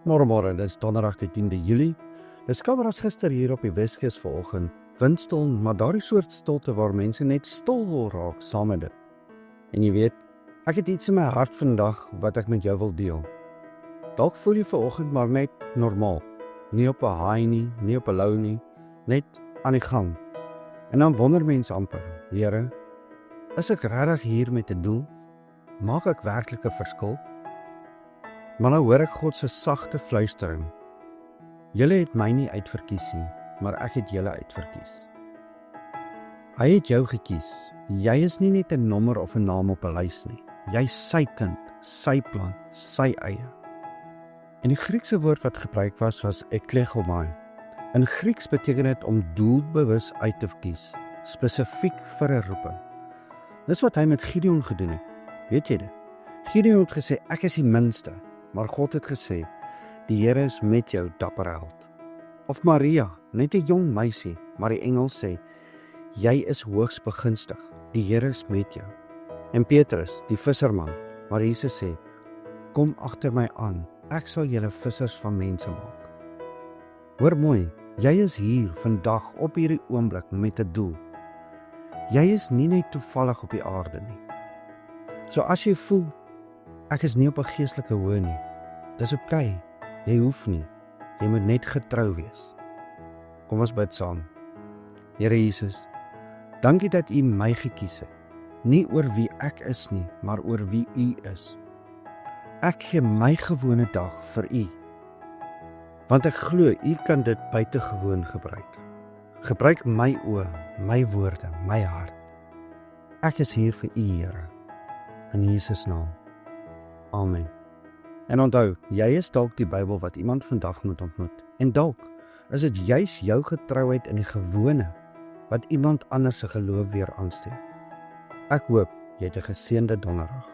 Môre, dit is donderdag die 10de Julie. Dis koud as gister hier op die Weskus vanoggend. Windstil, maar daardie soort stilte waar mense net stil wil raak saam met dit. En jy weet, ek het iets in my hart vandag wat ek met jou wil deel. Dalk voel jy vanoggend maar net normaal. Nie op 'n high nie, nie op 'n low nie, net aan die gang. En dan wonder mens amper, Here, is ek regtig hier met 'n doel? Maak ek werklik 'n verskil? Maar nou hoor ek God se sagte fluistering. Julle het my nie uitverkies nie, maar ek het julle uitverkies. Hy het jou gekies. Jy is nie net 'n nommer of 'n naam op 'n lys nie. Jy's sy kind, sy plan, sy eie. En die Griekse woord wat gebruik was eklegomai. In Grieks beteken dit om doelbewus uit te kies, spesifiek vir 'n roeping. Dis wat hy met Gideon gedoen het. Weet jy dit? Gideon het gesê, ek is die minste, maar God het gesê, die Here is met jou, dapper held. Of Maria, net 'n jong meisie, maar die engel sê, jy is hoogs begunstig, die Here is met jou. En Petrus, die visserman, maar Jesus sê, kom agter my aan, ek sal julle vissers van mense maak. Hoor mooi, jy is hier vandag op hierdie oomblik met 'n doel. Jy is nie net toevallig op die aarde nie. So as jy voel, ek is nie op 'n geestelike hoë nie, dis oukei, jy hoef nie, jy moet net getrou wees. Kom ons bid saam. Here Jesus, dankie dat U my gekies het, nie oor wie ek is nie, maar oor wie U is. Ek gee my gewone dag vir U, want ek glo U kan dit buitengewoon gebruik. Gebruik my oë, my woorde, my hart. Ek is hier vir U, Here. In Jesus naam. Amen. En onthou, jy is dalk die Bybel wat iemand vandag moet ontmoet. En dalk is dit juis jou getrouheid in die gewone wat iemand anders se geloof weer aansteek. Ek hoop jy het 'n geseënde donderdag.